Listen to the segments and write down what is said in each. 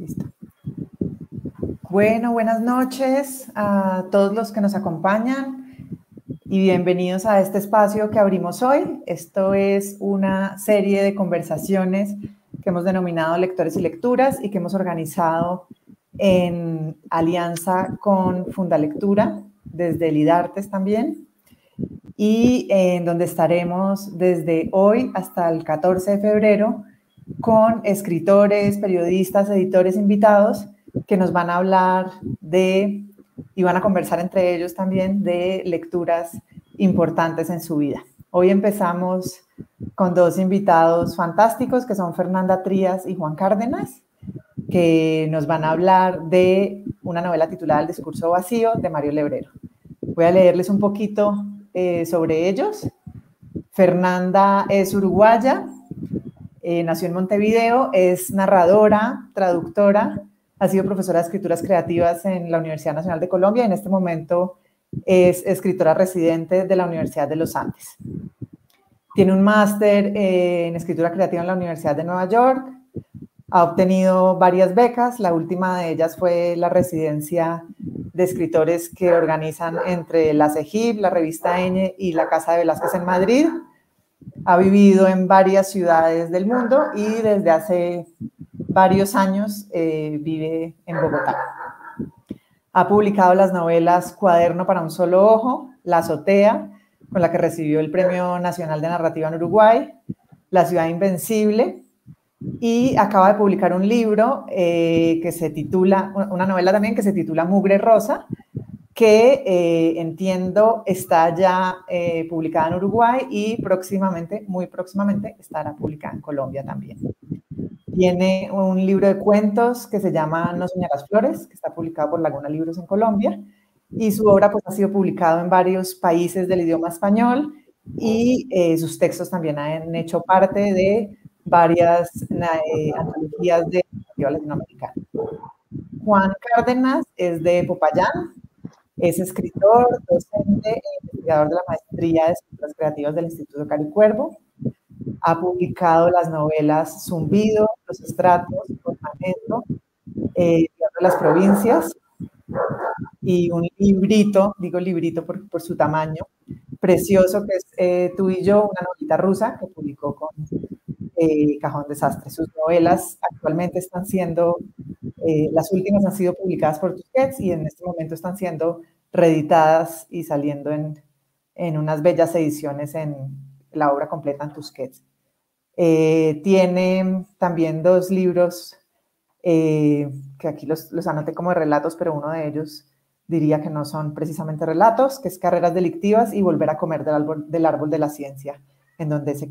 Listo. Bueno, buenas noches a todos los que nos acompañan y bienvenidos a este espacio que abrimos hoy. Esto es una serie de conversaciones que hemos denominado Lectores y Lecturas y que hemos organizado en alianza con Fundalectura, desde el IDARTES también, y en donde estaremos desde hoy hasta el 14 de febrero con escritores, periodistas, editores invitados que nos van a hablar de, y van a conversar entre ellos también, de lecturas importantes en su vida. Hoy empezamos con dos invitados fantásticos que son Fernanda Trías y Juan Cárdenas, que nos van a hablar de una novela titulada El discurso vacío de Mario Lebrero. Voy a leerles un poquito sobre ellos. Fernanda es uruguaya, nació en Montevideo, es narradora, traductora, ha sido profesora de escrituras creativas en la Universidad Nacional de Colombia y en este momento es escritora residente de la Universidad de los Andes. Tiene un máster en escritura creativa en la Universidad de Nueva York, ha obtenido varias becas, la última de ellas fue la residencia de escritores que organizan entre la CEGIP, la revista Ñ y la Casa de Velázquez en Madrid. Ha vivido en varias ciudades del mundo y desde hace varios años vive en Bogotá. Ha publicado las novelas Cuaderno para un solo ojo, La azotea, con la que recibió el Premio Nacional de Narrativa en Uruguay, La ciudad invencible, y acaba de publicar un libro que se titula, una novela también que se titula Mugre Rosa, que entiendo está ya publicada en Uruguay y próximamente, muy próximamente, estará publicada en Colombia también. Tiene un libro de cuentos que se llama No soñarás flores, que está publicado por Laguna Libros en Colombia, y su obra pues, ha sido publicado en varios países del idioma español y sus textos también han hecho parte de varias antologías de narrativa latinoamericana. Juan Cárdenas es de Popayán, es escritor, docente e investigador de la Maestría de Escrituras Creativas del Instituto Caricuervo. Ha publicado las novelas Zumbido, Los Estratos, Ornamento, Tierra de las Provincias, y un librito, digo librito por su tamaño, precioso, que es Tú y yo, una novelita rusa, que publicó con Cajón Desastre. Sus novelas actualmente están siendo, las últimas han sido publicadas por Tusquets y en este momento están siendo reeditadas y saliendo en unas bellas ediciones en la obra completa en Tusquets. Tiene también dos libros que aquí los anoté como de relatos, pero uno de ellos diría que no son precisamente relatos, que es Carreras delictivas y Volver a comer del árbol de la ciencia, en donde se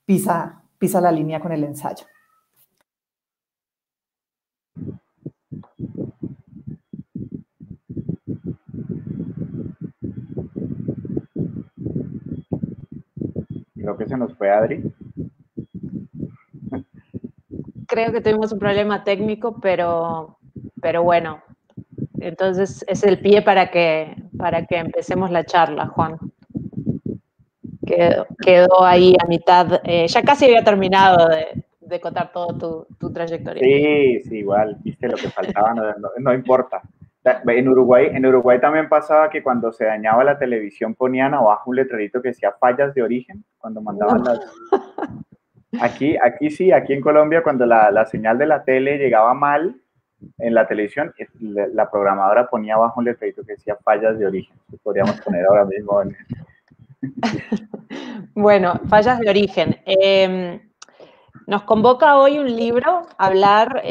pisa la línea con el ensayo. Creo que se nos fue Adri. Creo que tuvimos un problema técnico, pero bueno, entonces es el pie para que empecemos la charla, Juan. Quedó ahí a mitad, ya casi había terminado de contar todo tu trayectoria. Sí, igual, viste lo que faltaba, no importa. En Uruguay también pasaba que cuando se dañaba la televisión ponían abajo un letrerito que decía fallas de origen, cuando mandaban las... Aquí sí, aquí en Colombia cuando la señal de la tele llegaba mal en la televisión, la programadora ponía abajo un letrerito que decía fallas de origen. Podríamos poner ahora mismo en... Bueno, fallas de origen. Nos convoca hoy un libro a hablar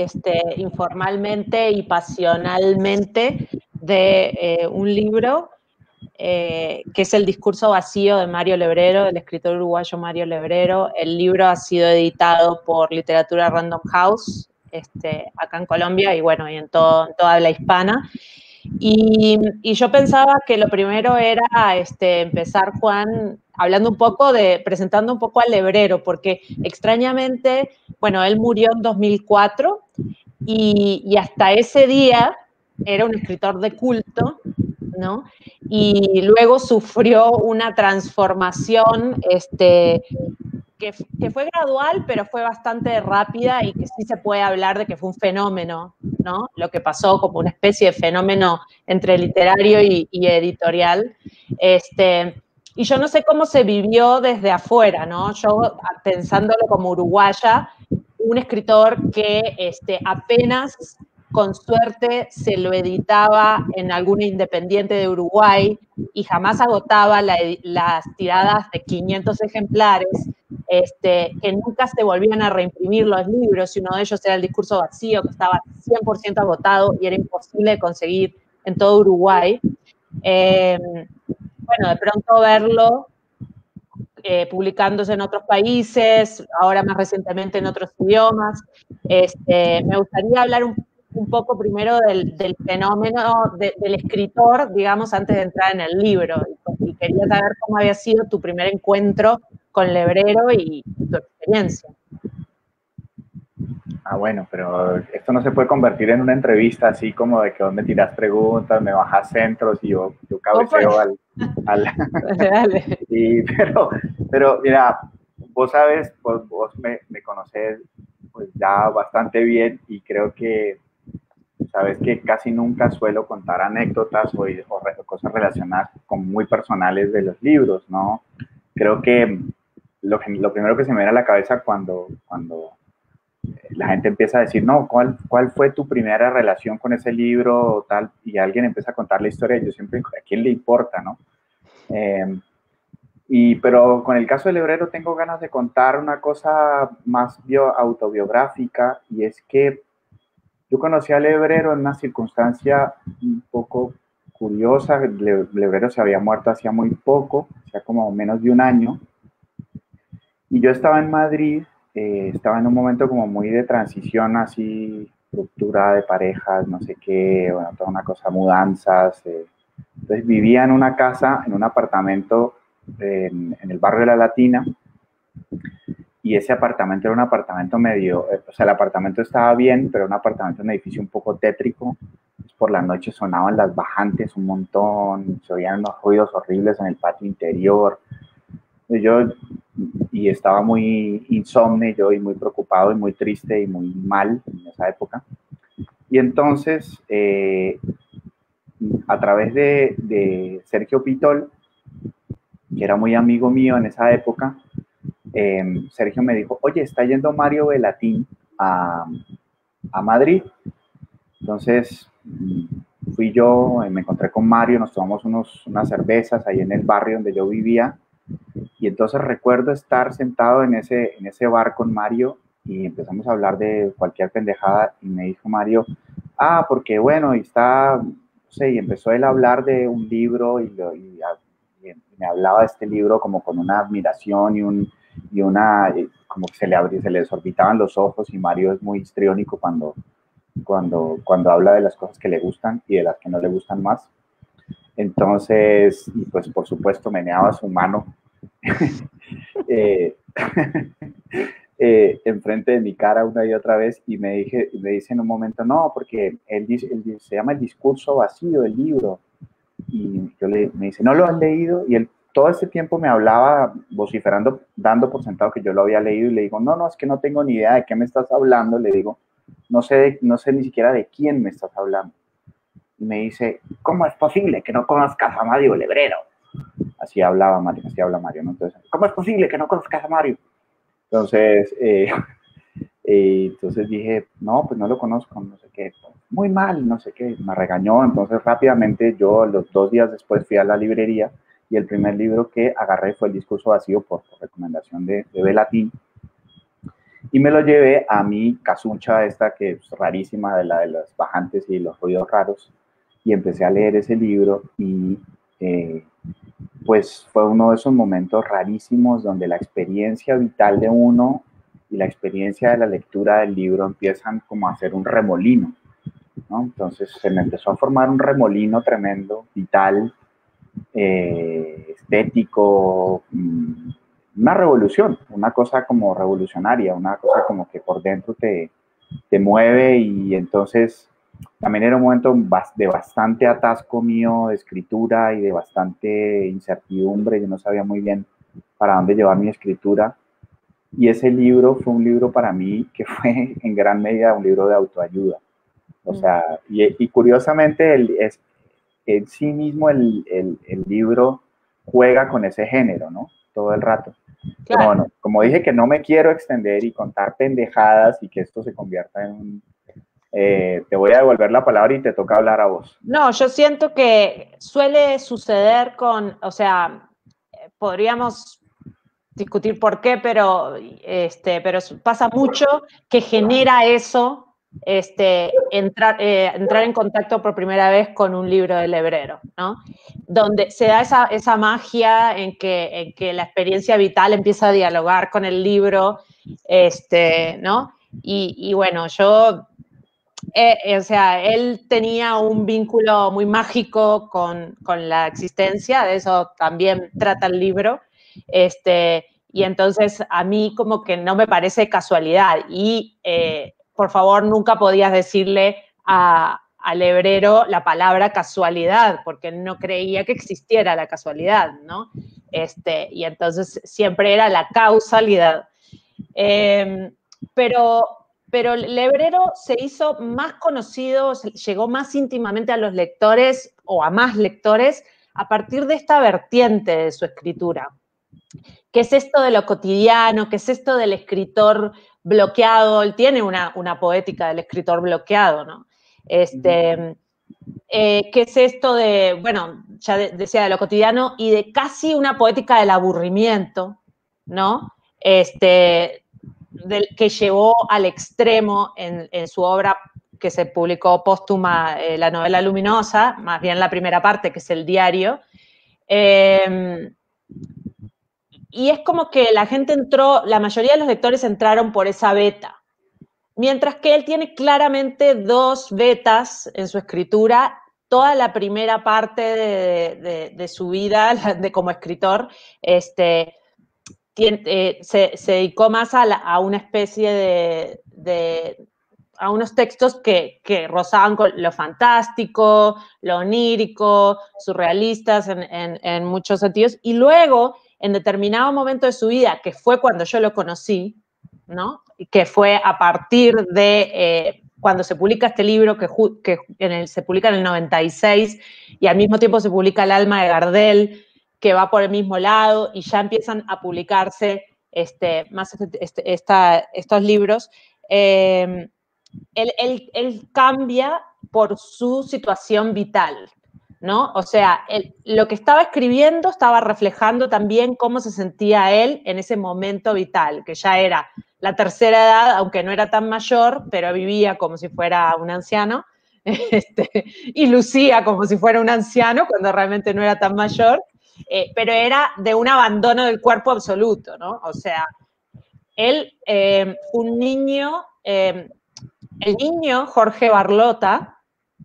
informalmente y pasionalmente de un libro que es El discurso vacío de Mario Lebrero, del escritor uruguayo Mario Lebrero. El libro ha sido editado por Literatura Random House, acá en Colombia y bueno, y en toda habla hispana. Y yo pensaba que lo primero era empezar, Juan, presentando un poco a Lebrero, porque extrañamente, bueno, él murió en 2004 y hasta ese día era un escritor de culto, ¿no? Y luego sufrió una transformación que fue gradual, pero fue bastante rápida y que sí se puede hablar de que fue un fenómeno, ¿no? Lo que pasó como una especie de fenómeno entre literario y editorial. Y yo no sé cómo se vivió desde afuera, ¿no? Yo, pensándolo como uruguaya, un escritor que apenas, con suerte, se lo editaba en alguna independiente de Uruguay y jamás agotaba las tiradas de 500 ejemplares, que nunca se volvían a reimprimir los libros, y uno de ellos era El discurso vacío, que estaba 100% agotado y era imposible de conseguir en todo Uruguay. Bueno, de pronto verlo publicándose en otros países, ahora más recientemente en otros idiomas. Me gustaría hablar un poco primero del fenómeno del escritor, digamos, antes de entrar en el libro. Y quería saber cómo había sido tu primer encuentro con Lebrero y tu experiencia. Bueno, pero esto no se puede convertir en una entrevista así como de que vos me tiras preguntas, me bajas centros y yo cabeceo al Dale. pero mira, vos sabes, vos me conocés pues ya bastante bien y creo que sabes que casi nunca suelo contar anécdotas o cosas relacionadas con muy personales de los libros, ¿no? Creo que lo primero que se me viene a la cabeza cuando la gente empieza a decir, no, ¿cuál fue tu primera relación con ese libro o tal? Y alguien empieza a contar la historia, yo siempre digo, ¿a quién le importa, no? Pero con el caso de Lebrero tengo ganas de contar una cosa más autobiográfica, y es que yo conocí a Lebrero en una circunstancia un poco curiosa. Lebrero se había muerto hacía muy poco, hacía como menos de un año, y yo estaba en Madrid. Estaba en un momento como muy de transición, así, ruptura de parejas, no sé qué, bueno, toda una cosa, mudanzas. Entonces vivía en una casa, en un apartamento en el barrio de La Latina, y ese apartamento era un apartamento medio, o sea, el apartamento estaba bien, pero un apartamento en un edificio un poco tétrico. Por la noche sonaban las bajantes un montón, se oían unos ruidos horribles en el patio interior. Y estaba muy insomne yo, y muy preocupado y muy triste y muy mal en esa época. Y entonces, a través de Sergio Pitol, que era muy amigo mío en esa época, Sergio me dijo, oye, está yendo Mario Bellatín a Madrid. Entonces fui yo, me encontré con Mario, nos tomamos unas cervezas ahí en el barrio donde yo vivía. Y entonces recuerdo estar sentado en ese bar con Mario, y empezamos a hablar de cualquier pendejada, y me dijo Mario, porque bueno, y está, no sé, y empezó él a hablar de un libro, y me hablaba de este libro como con una admiración como que se le desorbitaban los ojos, y Mario es muy histriónico cuando habla de las cosas que le gustan y de las que no le gustan más. Entonces, y pues por supuesto meneaba su mano enfrente de mi cara una y otra vez, y me dice en un momento, no, porque se llama El discurso vacío, el libro. Y me dice, ¿no lo has leído? Y él todo este tiempo me hablaba vociferando, dando por sentado que yo lo había leído, y le digo, no, es que no tengo ni idea de qué me estás hablando. Le digo, no sé ni siquiera de quién me estás hablando. Y me dice, ¿cómo es posible que no conozcas a Mario Lebrero? Así habla Mario, ¿no? Entonces, ¿cómo es posible que no conozcas a Mario? Entonces, entonces dije, no, pues no lo conozco, no sé qué, muy mal, no sé qué, me regañó. Entonces rápidamente yo, los 2 días después, fui a la librería, y el primer libro que agarré fue El discurso vacío, por recomendación de Bellatín, y me lo llevé a mi casuncha esta, que es rarísima, de las bajantes y los ruidos raros, y empecé a leer ese libro. Y pues fue uno de esos momentos rarísimos donde la experiencia vital de uno y la experiencia de la lectura del libro empiezan como a hacer un remolino, ¿no? Entonces se me empezó a formar un remolino tremendo, vital, estético, una revolución, una cosa como revolucionaria, una cosa como que por dentro te mueve. Y entonces también era un momento de bastante atasco mío de escritura y de bastante incertidumbre. Yo no sabía muy bien para dónde llevar mi escritura. y ese libro fue un libro para mí que fue en gran medida un libro de autoayuda. O sea, y curiosamente en sí mismo el libro juega con ese género, ¿no? Todo el rato. Claro. Pero bueno, como dije que no me quiero extender y contar pendejadas y que esto se convierta en un... te voy a devolver la palabra y te toca hablar a vos. No, yo siento que suele suceder o sea, podríamos discutir por qué, pero pasa mucho que genera eso, entrar en contacto por primera vez con un libro de Lebrero, ¿no? Donde se da esa magia en que la experiencia vital empieza a dialogar con el libro, ¿no? Y bueno, o sea, él tenía un vínculo muy mágico con la existencia, de eso también trata el libro, y entonces a mí como que no me parece casualidad, y por favor nunca podías decirle al hebrero la palabra casualidad, porque no creía que existiera la casualidad, ¿no? Y entonces siempre era la causalidad. Pero Lebrero se hizo más conocido, llegó más íntimamente a los lectores o a más lectores a partir de esta vertiente de su escritura. ¿Qué es esto de lo cotidiano? ¿Qué es esto del escritor bloqueado? Él tiene una poética del escritor bloqueado, ¿no? ¿Qué es esto de, bueno, ya decía, de lo cotidiano y de casi una poética del aburrimiento, ¿no? Que llevó al extremo en su obra que se publicó póstuma, la novela Luminosa, más bien la primera parte, que es el diario. Y es como que la gente la mayoría de los lectores entraron por esa beta, mientras que él tiene claramente dos betas en su escritura. Toda la primera parte de su vida como escritor, se dedicó más a una especie a unos textos que rozaban con lo fantástico, lo onírico, surrealistas en muchos sentidos, y luego, en determinado momento de su vida, que fue cuando yo lo conocí, ¿no? Que fue a partir de cuando se publica este libro, que se publica en el 96, y al mismo tiempo se publica El alma de Gardel, que va por el mismo lado, y ya empiezan a publicarse estos libros. Él cambia por su situación vital, ¿no? O sea, lo que estaba escribiendo estaba reflejando también cómo se sentía él en ese momento vital, que ya era la tercera edad, aunque no era tan mayor, pero vivía como si fuera un anciano, y lucía como si fuera un anciano cuando realmente no era tan mayor. Pero era de un abandono del cuerpo absoluto, ¿no? O sea, él, un niño, el niño Jorge Barlota,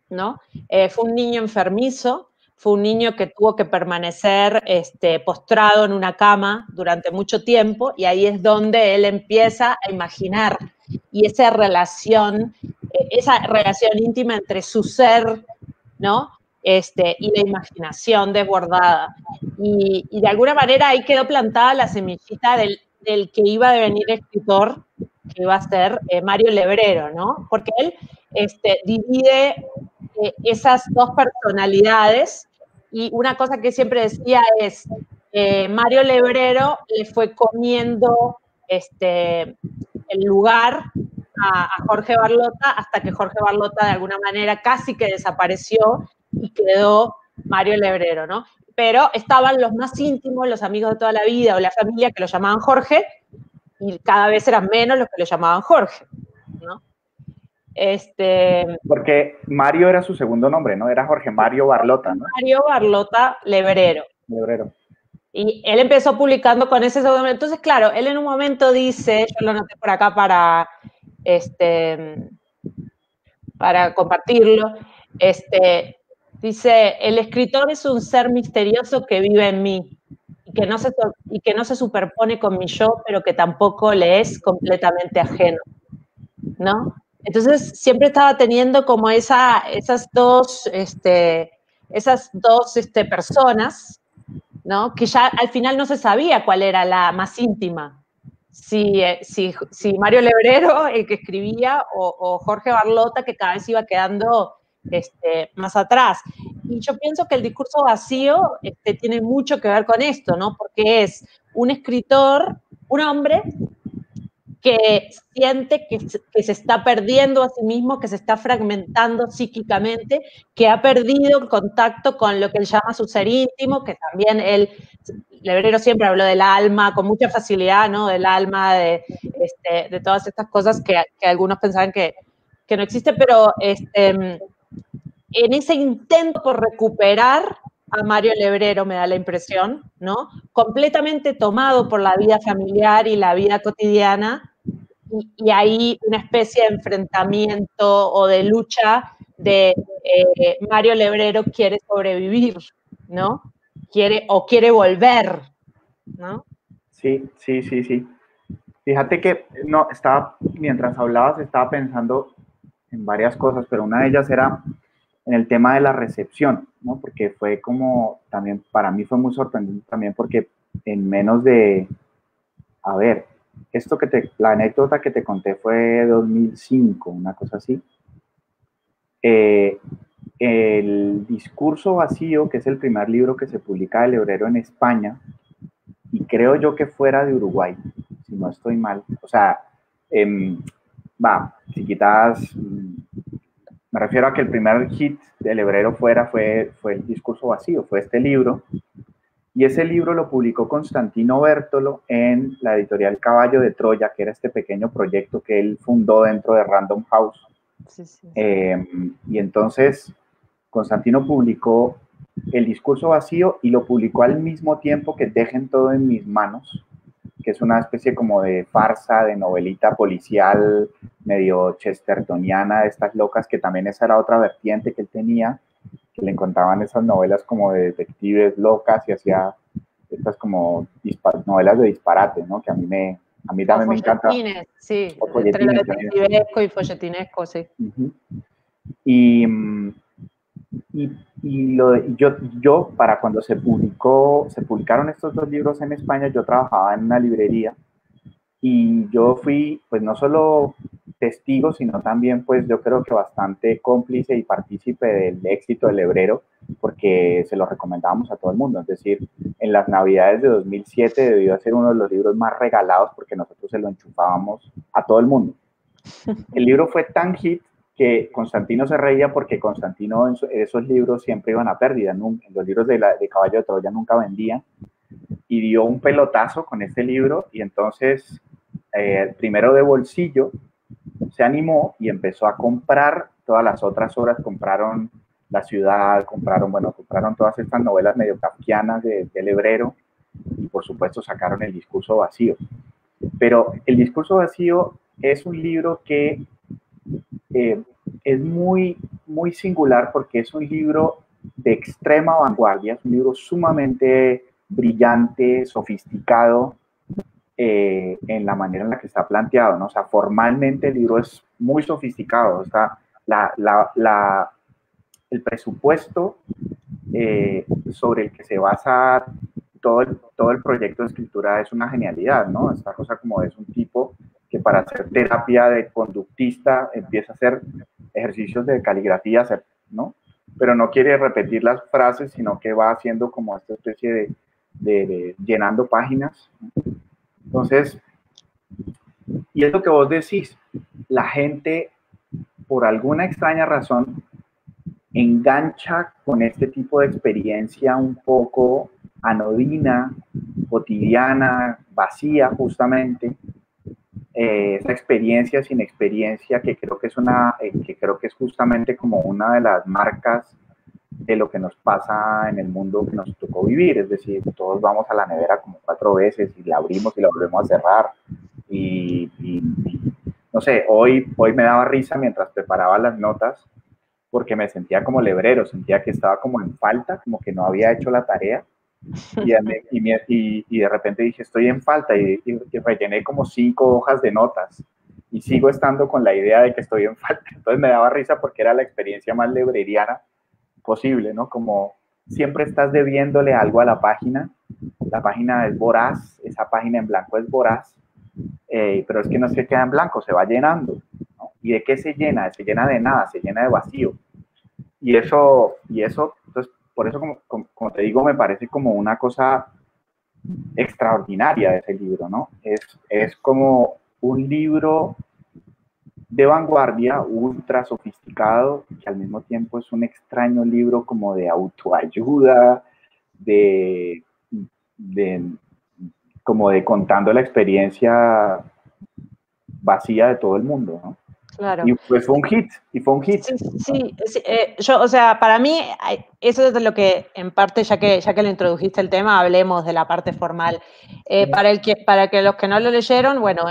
¿no? Fue un niño enfermizo, fue un niño que tuvo que permanecer postrado en una cama durante mucho tiempo, y ahí es donde él empieza a imaginar, y esa relación íntima entre su ser, ¿no? Y la imaginación desbordada. Y de alguna manera ahí quedó plantada la semillita del que iba a devenir escritor, que iba a ser Mario Lebrero, ¿no? Porque él divide esas dos personalidades, y una cosa que siempre decía es, Mario Lebrero le fue comiendo el lugar a Jorge Barlota, hasta que Jorge Barlota de alguna manera casi que desapareció y quedó Mario Lebrero, ¿no? Pero estaban los más íntimos, los amigos de toda la vida o la familia, que lo llamaban Jorge, y cada vez eran menos los que lo llamaban Jorge, ¿no? Porque Mario era su segundo nombre, ¿no? Era Jorge Mario Barlota, ¿no? Mario Barlota Lebrero. Lebrero. Y él empezó publicando con ese segundo nombre. Entonces, claro, él en un momento dice, yo lo anoté por acá para compartirlo, dice, el escritor es un ser misterioso que vive en mí y que no se superpone con mi yo, pero que tampoco le es completamente ajeno, ¿no? Entonces siempre estaba teniendo como esas dos personas, ¿no? Que ya al final no se sabía cuál era la más íntima, si Mario Lebrero, el que escribía, o Jorge Barlota, que cada vez iba quedando más atrás. Y yo pienso que el discurso vacío tiene mucho que ver con esto, ¿no? Porque es un escritor, un hombre que siente que se está perdiendo a sí mismo, que se está fragmentando psíquicamente, que ha perdido el contacto con lo que él llama su ser íntimo, que también Lebrero siempre habló del alma, con mucha facilidad, ¿no? Del alma, de todas estas cosas que algunos pensaban que no existe, pero en ese intento por recuperar a Mario Lebrero, me da la impresión, ¿no? Completamente tomado por la vida familiar y la vida cotidiana, y ahí una especie de enfrentamiento o de lucha de Mario Lebrero quiere sobrevivir, ¿no? Quiere volver, ¿no? Sí. Fíjate que mientras hablabas estaba pensando en varias cosas, pero una de ellas era en el tema de la recepción, ¿no? Porque fue como, también para mí fue muy sorprendente también porque en menos de, a ver, la anécdota que te conté fue 2005, una cosa así. El discurso vacío, que es el primer libro que se publica de Lebrero en España, y creo yo que fuera de Uruguay, si no estoy mal. O sea, si quitas, me refiero a que el primer hit de Lebrero fue el discurso vacío, fue este libro. Y ese libro lo publicó Constantino Bértolo en la editorial Caballo de Troya, que era este pequeño proyecto que él fundó dentro de Random House. Sí. Y entonces Constantino publicó el discurso vacío y lo publicó al mismo tiempo que Dejen todo en mis manos, que es una especie como de farsa, de novelita policial, medio chestertoniana, de estas locas, que también esa era otra vertiente que él tenía, que le contaban esas novelas como de detectives locas y hacía estas como novelas de disparate, ¿no? Que a mí también me encanta. Sí, entre lo detectivesco y folletinesco, sí. Uh-huh. Yo, para cuando se publicaron estos dos libros en España, yo trabajaba en una librería y yo fui, pues no solo testigo, sino también, pues yo creo que bastante cómplice y partícipe del éxito del Lebrero, porque se lo recomendábamos a todo el mundo. Es decir, en las Navidades de 2007 debió ser uno de los libros más regalados porque nosotros se lo enchufábamos a todo el mundo. El libro fue tan hit que Constantino se reía porque Constantino en esos libros siempre iban a pérdida. En los libros de Caballo de Troya nunca vendían, y dio un pelotazo con este libro, y entonces primero de bolsillo se animó y empezó a comprar todas las otras obras. Compraron La Ciudad, compraron todas estas novelas medio kafkianas de Lebrero, y por supuesto sacaron El Discurso Vacío. Pero El Discurso Vacío es un libro que es muy, muy singular porque es un libro de extrema vanguardia, es un libro sumamente brillante, sofisticado en la manera en la que está planteado, ¿no? O sea, formalmente el libro es muy sofisticado, o sea, el presupuesto sobre el que se basa todo el proyecto de escritura es una genialidad, ¿no? Esta cosa como es un tipo que para hacer terapia de conductista empieza a hacer ejercicios de caligrafía, ¿no? Pero no quiere repetir las frases, sino que va haciendo como esta especie de llenando páginas. Entonces, y es lo que vos decís, la gente, por alguna extraña razón, engancha con este tipo de experiencia un poco anodina, cotidiana, vacía justamente, esa experiencia sin experiencia, que creo que es justamente como una de las marcas de lo que nos pasa en el mundo que nos tocó vivir. Es decir, todos vamos a la nevera como 4 veces y la abrimos y la volvemos a cerrar, y no sé, hoy me daba risa mientras preparaba las notas porque me sentía como Lebrero, sentía que estaba como en falta, como que no había hecho la tarea. Y de repente dije, estoy en falta, y rellené como 5 hojas de notas y sigo estando con la idea de que estoy en falta. Entonces me daba risa porque era la experiencia más lebreriana posible, ¿no? Como siempre estás debiéndole algo a la página es voraz, esa página en blanco es voraz, pero es que no se queda en blanco, se va llenando, ¿no? ¿Y de qué se llena? Se llena de nada, se llena de vacío. Y eso entonces, por eso, como te digo, me parece como una cosa extraordinaria de ese libro, ¿no? Es como un libro de vanguardia, ultra sofisticado, que al mismo tiempo es un extraño libro como de autoayuda, como de contando la experiencia vacía de todo el mundo, ¿no? Claro. Y pues fue un hit, Sí, yo, o sea, para mí, eso es de lo que, en parte, ya que le introdujiste el tema, hablemos de la parte formal. Para que los que no lo leyeron, bueno,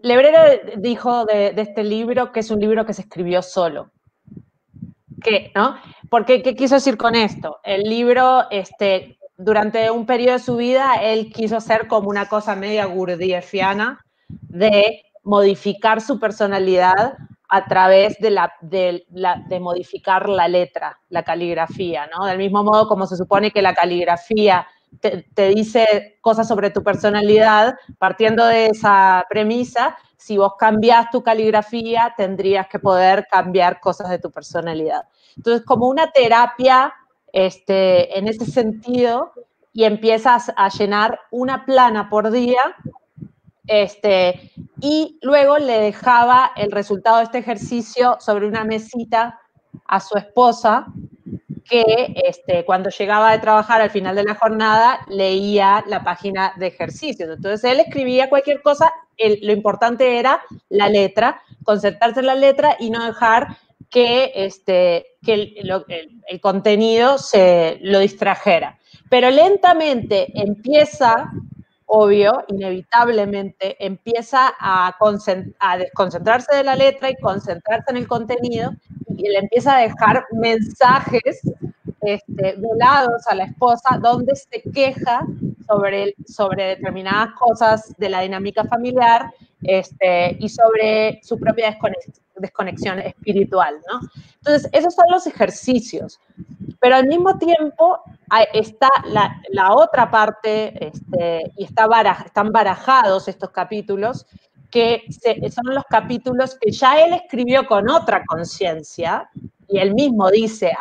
Lebrera dijo de este libro que es un libro que se escribió solo. ¿No? Porque, ¿qué quiso decir con esto? El libro, durante un periodo de su vida, él quiso hacer como una cosa media gurdjieffiana de modificar su personalidad a través de modificar la letra, la caligrafía, ¿no? Del mismo modo como se supone que la caligrafía te dice cosas sobre tu personalidad, partiendo de esa premisa, si vos cambiás tu caligrafía, tendrías que poder cambiar cosas de tu personalidad. Entonces, como una terapia en ese sentido, y empiezas a llenar una plana por día, y luego le dejaba el resultado de este ejercicio sobre una mesita a su esposa, que cuando llegaba de trabajar al final de la jornada leía la página de ejercicios. Entonces él escribía cualquier cosa, lo importante era la letra, concentrarse en la letra y no dejar que el contenido lo distrajera. Pero lentamente empieza, obvio, inevitablemente, empieza a desconcentrarse de la letra y concentrarse en el contenido, y le empieza a dejar mensajes velados a la esposa donde se queja sobre determinadas cosas de la dinámica familiar y sobre su propia desconexión espiritual, ¿no? Entonces, esos son los ejercicios. Pero al mismo tiempo está la otra parte, y están barajados estos capítulos, que son los capítulos que ya él escribió con otra conciencia, y él mismo dice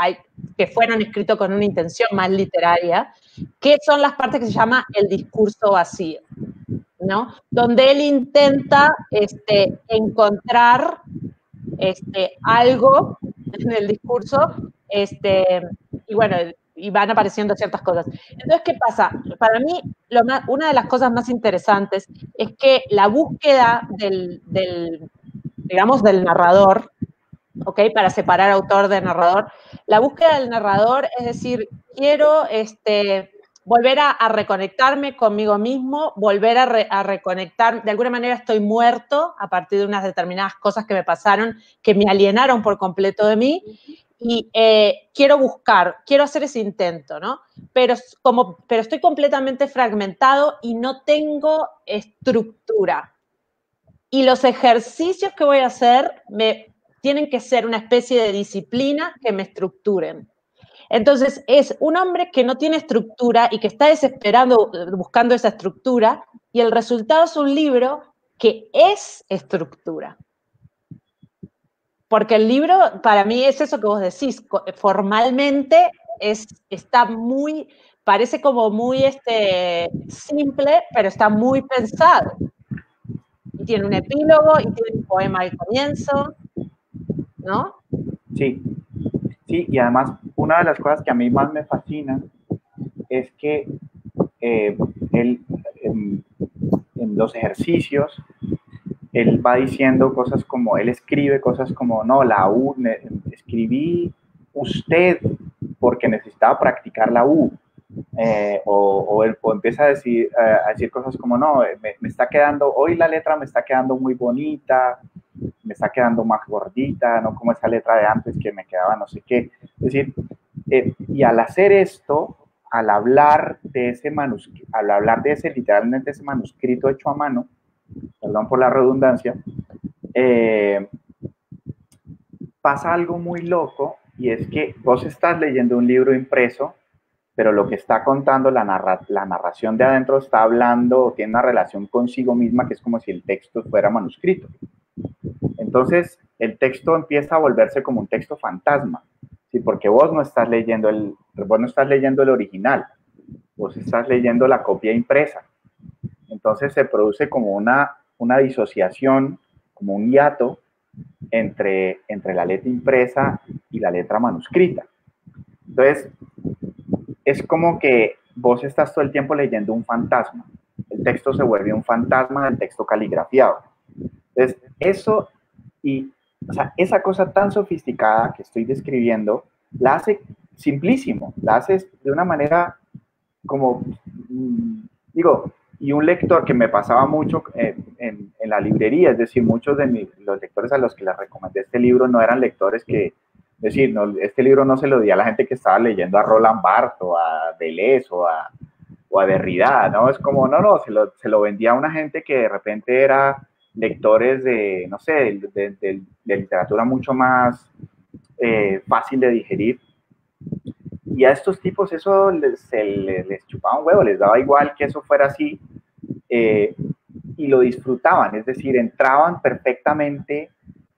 que fueron escritos con una intención más literaria, que son las partes que se llama el discurso vacío, ¿no? Donde él intenta encontrar algo en el discurso, y bueno, y van apareciendo ciertas cosas. Entonces, ¿qué pasa? Para mí, una de las cosas más interesantes es que la búsqueda digamos, del narrador, ¿ok? Para separar autor de narrador, la búsqueda del narrador, es decir, quiero volver a reconectarme conmigo mismo, volver a reconectar, de alguna manera estoy muerto a partir de unas determinadas cosas que me pasaron, que me alienaron por completo de mí, y quiero hacer ese intento, ¿no? Pero estoy completamente fragmentado y no tengo estructura. Y los ejercicios que voy a hacer tienen que ser una especie de disciplina que me estructuren. Entonces, es un hombre que no tiene estructura y que está desesperado buscando esa estructura, y el resultado es un libro que es estructura. Porque el libro, para mí, es eso que vos decís, formalmente parece como muy simple, pero está muy pensado. Y tiene un epílogo, y tiene un poema al comienzo, ¿no? Sí, y además una de las cosas que a mí más me fascinan es que él, en los ejercicios, él va diciendo cosas como, él escribe cosas como, no, la U, escribí usted porque necesitaba practicar la U. O empieza a decir cosas como, no, me está quedando, hoy la letra me está quedando muy bonita, me está quedando más gordita, no como esa letra de antes que me quedaba no sé qué. Es decir, y al hacer esto, al hablar de ese manuscrito, literalmente ese manuscrito hecho a mano, perdón por la redundancia, pasa algo muy loco, y es que vos estás leyendo un libro impreso pero lo que está contando la narración de adentro está hablando, tiene una relación consigo misma que es como si el texto fuera manuscrito. Entonces, el texto empieza a volverse como un texto fantasma, ¿sí? Porque vos no estás leyendo el original, vos estás leyendo la copia impresa. Entonces se produce como una disociación, como un hiato entre la letra impresa y la letra manuscrita. Entonces, es como que vos estás todo el tiempo leyendo un fantasma. El texto se vuelve un fantasma del texto caligrafiado. Entonces, eso o sea, esa cosa tan sofisticada que estoy describiendo, la hace simplísimo, la hace de una manera como, digo, y un lector que me pasaba mucho en la librería, es decir, muchos de los lectores a los que les recomendé este libro no eran lectores que, es decir, no, este libro no se lo di a la gente que estaba leyendo a Roland Barthes o a Deleuze o a Derrida, ¿no? Es como, no, se lo vendía a una gente que de repente era lectores de, no sé, de literatura mucho más fácil de digerir. Y a estos tipos eso les chupaba un huevo, les daba igual que eso fuera así, y lo disfrutaban, es decir, entraban perfectamente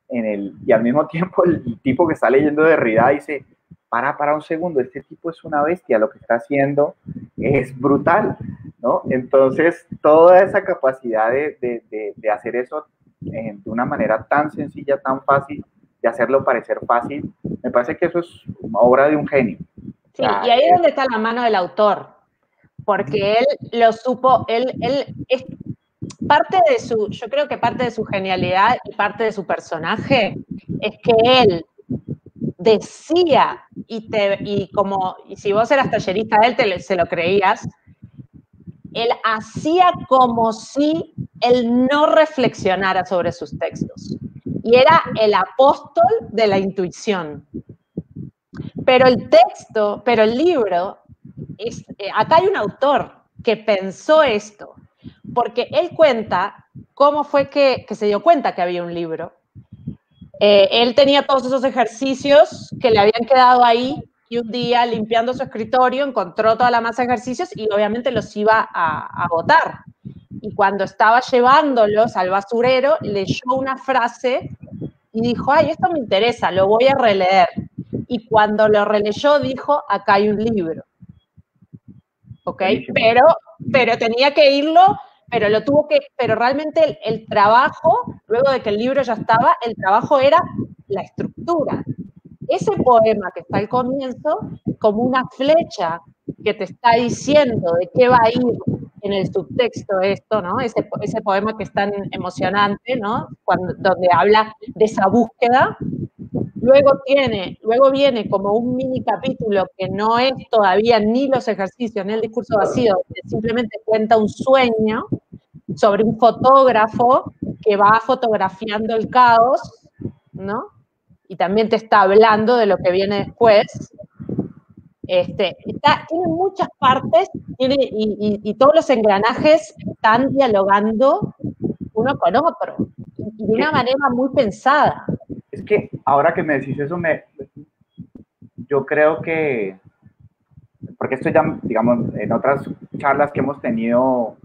y al mismo tiempo el tipo que está leyendo Derrida dice, para un segundo, este tipo es una bestia, lo que está haciendo es brutal, ¿no? Entonces, toda esa capacidad de hacer eso de una manera tan sencilla, tan fácil, de hacerlo parecer fácil, me parece que eso es una obra de un genio. Sí, y ahí es donde está la mano del autor, porque él lo supo, él es parte de yo creo que parte de su genialidad y parte de su personaje es que él decía, y si vos eras tallerista de él, se lo creías, él hacía como si él no reflexionara sobre sus textos. Y era el apóstol de la intuición. Pero el libro, acá hay un autor que pensó esto, porque él cuenta cómo fue que se dio cuenta que había un libro. Él tenía todos esos ejercicios que le habían quedado ahí y un día limpiando su escritorio encontró toda la masa de ejercicios y obviamente los iba a botar. Y cuando estaba llevándolos al basurero, leyó una frase y dijo, ay, esto me interesa, lo voy a releer. Y cuando lo releyó dijo, acá hay un libro. ¿Ok? Pero tenía que irlo, pero realmente el trabajo, luego de que el libro ya estaba, el trabajo era la estructura. Ese poema que está al comienzo, como una flecha que te está diciendo de qué va a ir en el subtexto esto, ¿no? Ese poema que es tan emocionante, ¿no? Donde habla de esa búsqueda. Luego viene como un mini capítulo que no es todavía ni los ejercicios ni el discurso vacío, simplemente cuenta un sueño sobre un fotógrafo que va fotografiando el caos, ¿no? Y también te está hablando de lo que viene después. Tiene muchas partes y todos los engranajes están dialogando uno con otro y de una manera muy pensada. Es que ahora que me decís eso, yo creo que, porque esto ya, digamos, en otras charlas que hemos tenido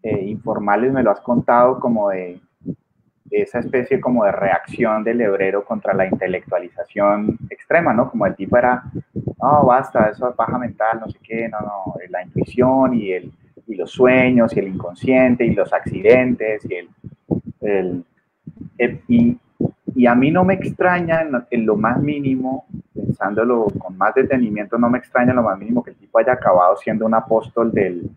informales me lo has contado como de esa especie como de reacción del hebrero contra la intelectualización extrema, ¿no? Como el tipo era, no, basta, eso es paja mental, no sé qué, no, la intuición y los sueños y el inconsciente y los accidentes y a mí no me extraña en lo más mínimo, pensándolo con más detenimiento, no me extraña en lo más mínimo que el tipo haya acabado siendo un apóstol del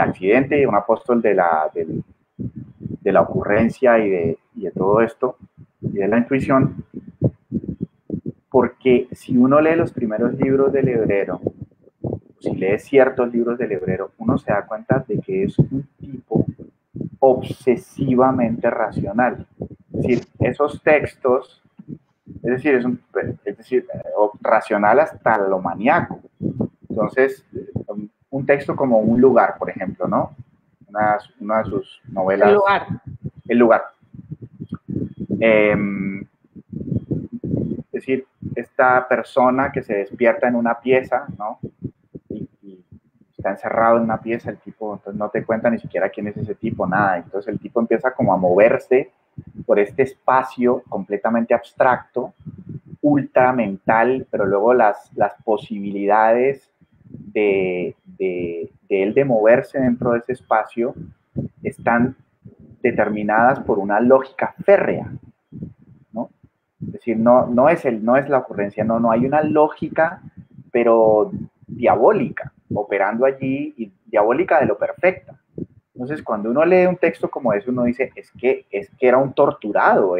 accidente y un apóstol de la ocurrencia y de todo esto, y de la intuición, porque si uno lee los primeros libros del hebrero, si lee ciertos libros del hebrero, uno se da cuenta de que es un tipo obsesivamente racional. Es decir, esos textos, es decir, racional hasta lo maníaco. Entonces, un texto como Un lugar, por ejemplo, ¿no? Una de sus novelas. El lugar. decir, esta persona que se despierta en una pieza, ¿no? Y está encerrado en una pieza, el tipo, entonces no te cuenta ni siquiera quién es ese tipo, nada. Entonces el tipo empieza como a moverse por este espacio completamente abstracto, ultra mental, pero luego las posibilidades de él de moverse dentro de ese espacio están determinadas por una lógica férrea, ¿no? Es decir, no es la ocurrencia, no hay una lógica, pero diabólica, operando allí, y diabólica de lo perfecta. Entonces, cuando uno lee un texto como ese, uno dice, es que era un torturado,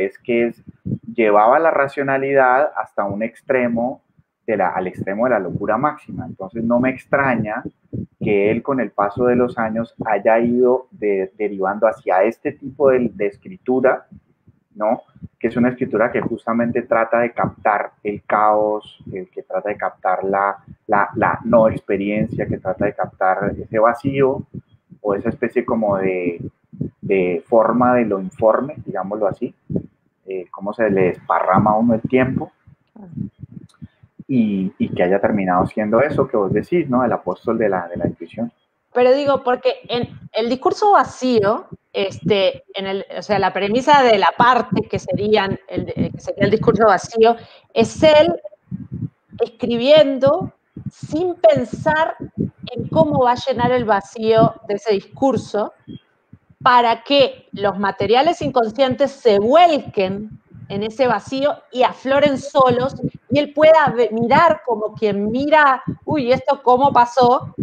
llevaba la racionalidad hasta un extremo, al extremo de la locura máxima. Entonces, no me extraña que él, con el paso de los años, haya ido derivando hacia este tipo de escritura, ¿no? Que es una escritura que justamente trata de captar el caos, que trata de captar la no experiencia, que trata de captar ese vacío, o esa especie como de forma de lo informe, digámoslo así, cómo se le desparrama a uno el tiempo, y que haya terminado siendo eso que vos decís, ¿no? El apóstol de la intuición. Pero digo, porque en el discurso vacío, o sea, la premisa de la parte que sería el discurso vacío, es él escribiendo sin pensar en cómo va a llenar el vacío de ese discurso para que los materiales inconscientes se vuelquen en ese vacío y afloren solos, y él pueda mirar como quien mira, uy, ¿esto cómo pasó?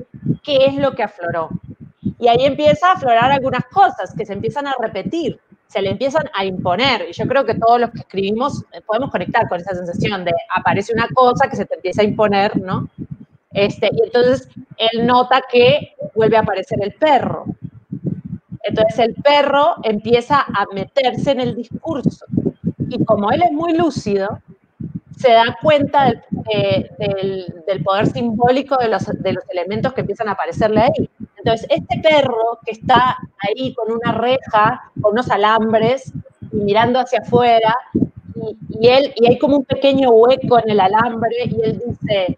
¿Qué es lo que afloró? Y ahí empieza a aflorar algunas cosas que se empiezan a repetir, se le empiezan a imponer. Y yo creo que todos los que escribimos podemos conectar con esa sensación de aparece una cosa que se te empieza a imponer, ¿no? Y entonces él nota que vuelve a aparecer el perro. Entonces el perro empieza a meterse en el discurso. Y como él es muy lúcido, se da cuenta del poder simbólico de los elementos que empiezan a aparecerle ahí. Entonces, este perro que está ahí con una reja, con unos alambres, y mirando hacia afuera, y hay como un pequeño hueco en el alambre, y él dice,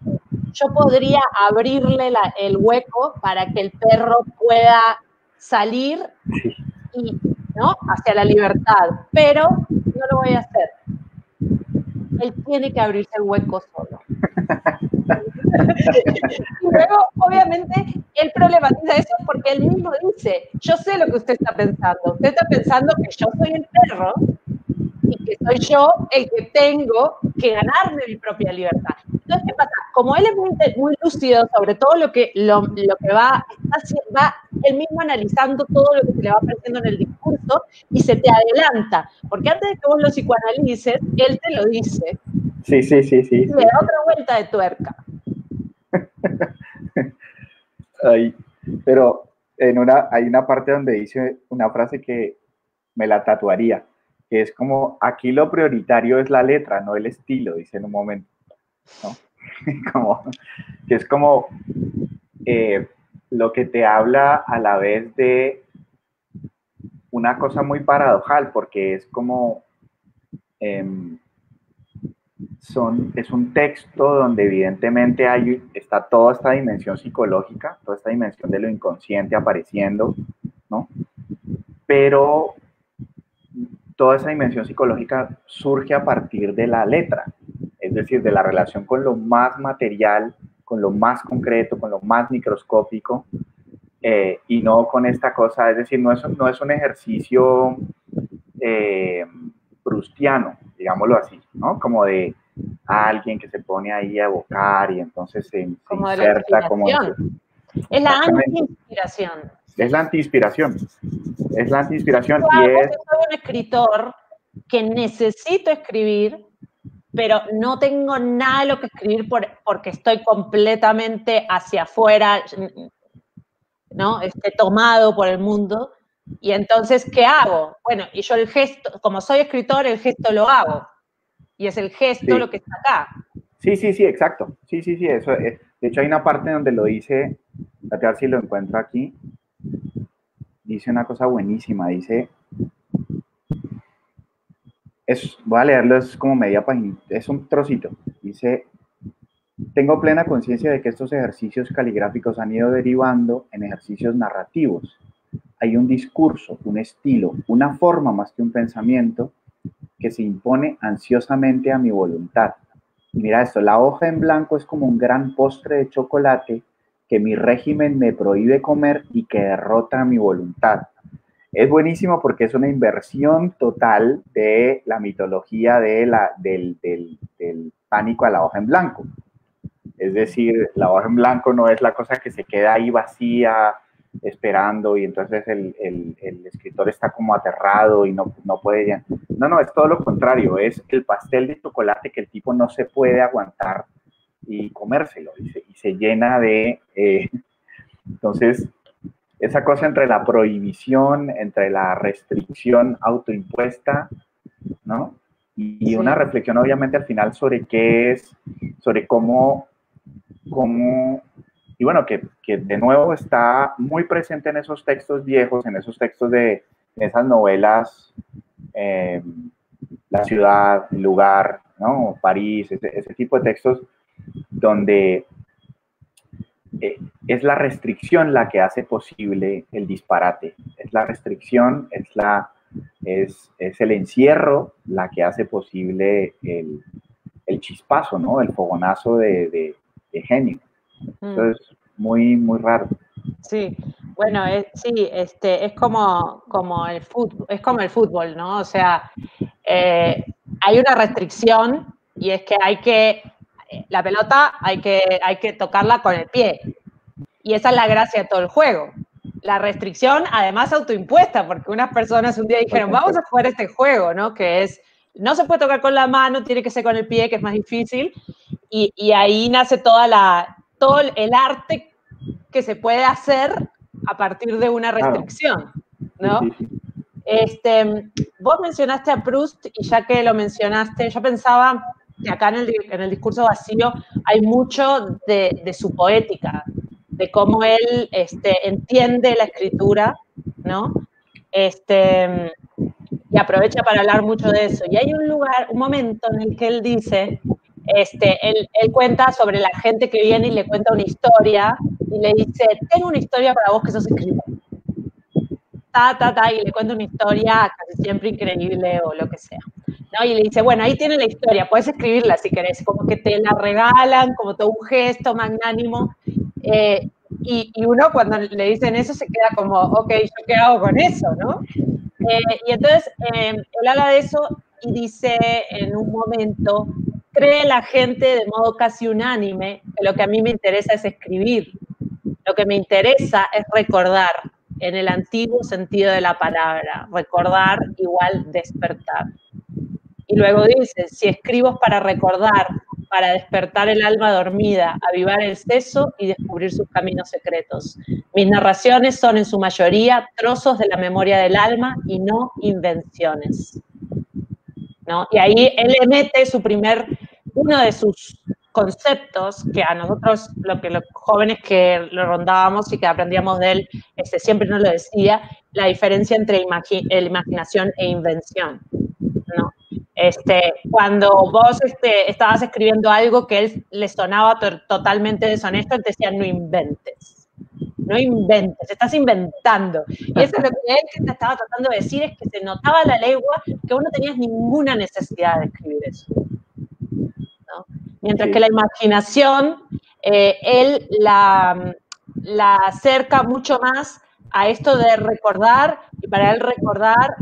yo podría abrirle el hueco para que el perro pueda salir ¿no? hacia la libertad, pero no lo voy a hacer. Él tiene que abrirse el hueco solo. Y luego, obviamente, él problematiza eso porque él mismo dice, yo sé lo que usted está pensando. Usted está pensando que yo soy el perro y que soy yo el que tengo que ganarme mi propia libertad. Entonces, ¿qué pasa? Como él es muy lúcido sobre todo lo que va él mismo analizando todo lo que se le va apareciendo en el discurso, y se te adelanta, porque antes de que vos lo psicoanalices, él te lo dice. Sí. Y le da otra vuelta de tuerca. Ay, pero hay una parte donde dice una frase que me la tatuaría, que es como, aquí lo prioritario es la letra, no el estilo, dice en un momento, ¿no? Que es como lo que te habla a la vez de una cosa muy paradojal, porque es como es un texto donde evidentemente está toda esta dimensión psicológica, toda esta dimensión de lo inconsciente apareciendo, ¿no? Pero toda esa dimensión psicológica surge a partir de la letra, es decir, de la relación con lo más material, con lo más concreto, con lo más microscópico, y no con esta cosa, es decir, no es un ejercicio proustiano, digámoslo así, ¿no? Como de alguien que se pone ahí a evocar y entonces se inserta como... Es la anti-inspiración. Es la anti-inspiración. Es la anti-inspiración. Yo soy un escritor que necesito escribir, pero no tengo nada de lo que escribir porque estoy completamente hacia afuera, ¿no? Tomado por el mundo. Y entonces, ¿qué hago? Bueno, y yo el gesto, como soy escritor, el gesto lo hago. Y es el gesto lo que está acá. Sí, exacto. Sí, eso es. De hecho, hay una parte donde lo dice, a ver si lo encuentro aquí, dice una cosa buenísima, dice, voy a leerlo, es como media página, es un trocito. Dice: tengo plena conciencia de que estos ejercicios caligráficos han ido derivando en ejercicios narrativos. Hay un discurso, un estilo, una forma más que un pensamiento que se impone ansiosamente a mi voluntad. Y mira esto, la hoja en blanco es como un gran postre de chocolate que mi régimen me prohíbe comer y que derrota a mi voluntad. Es buenísimo porque es una inversión total de la mitología del pánico a la hoja en blanco. Es decir, la hoja en blanco no es la cosa que se queda ahí vacía, esperando, y entonces el escritor está como aterrado y no puede ya. No, es todo lo contrario, es el pastel de chocolate que el tipo no se puede aguantar y comérselo, y se llena de... entonces, esa cosa entre la prohibición, entre la restricción autoimpuesta, ¿no? Y una reflexión obviamente al final sobre qué es, sobre cómo y bueno, que de nuevo está muy presente en esos textos viejos, en esos textos de esas novelas, La ciudad, el lugar, ¿no? París, ese tipo de textos donde es la restricción la que hace posible el disparate, es la restricción, es el encierro la que hace posible el chispazo, ¿no? El fogonazo de genio. Eso es muy, muy raro. Sí, bueno, sí, es como el fútbol, ¿no? O sea, hay una restricción y es que la pelota hay que tocarla con el pie. Y esa es la gracia de todo el juego. La restricción, además, autoimpuesta, porque unas personas un día dijeron, vamos a jugar este juego, ¿no? Que es, no se puede tocar con la mano, tiene que ser con el pie, que es más difícil. Y ahí nace todo el arte que se puede hacer a partir de una restricción, ¿no? Vos mencionaste a Proust, y ya que lo mencionaste, yo pensaba que acá en el discurso vacío hay mucho de su poética, de cómo él entiende la escritura, ¿no? Y aprovecha para hablar mucho de eso. Y hay un momento en el que él dice, él cuenta sobre la gente que viene y le cuenta una historia, y le dice, tengo una historia para vos que sos escritor. Y le cuenta una historia casi siempre increíble o lo que sea, ¿no? Y le dice, bueno, ahí tiene la historia, puedes escribirla si querés, como que te la regalan, como todo un gesto magnánimo, y uno cuando le dicen eso se queda como, ok, ¿yo qué hago con eso, no? Y entonces él habla de eso y dice en un momento, cree la gente de modo casi unánime que lo que a mí me interesa es escribir, lo que me interesa es recordar, en el antiguo sentido de la palabra, recordar igual despertar. Y luego dice, si escribo es para recordar, para despertar el alma dormida, avivar el seso y descubrir sus caminos secretos. Mis narraciones son en su mayoría trozos de la memoria del alma y no invenciones, ¿no? Y ahí él le mete uno de sus conceptos que a nosotros, los jóvenes que lo rondábamos y que aprendíamos de él, siempre nos lo decía, la diferencia entre imaginación e invención, ¿no? Cuando vos estabas escribiendo algo que él le sonaba totalmente deshonesto, él te decía, no inventes, estás inventando. Y eso es lo que él te estaba tratando de decir, es que se notaba la legua que vos no tenías ninguna necesidad de escribir eso, ¿no? Mientras que la imaginación, él la acerca mucho más a esto de recordar, y para él recordar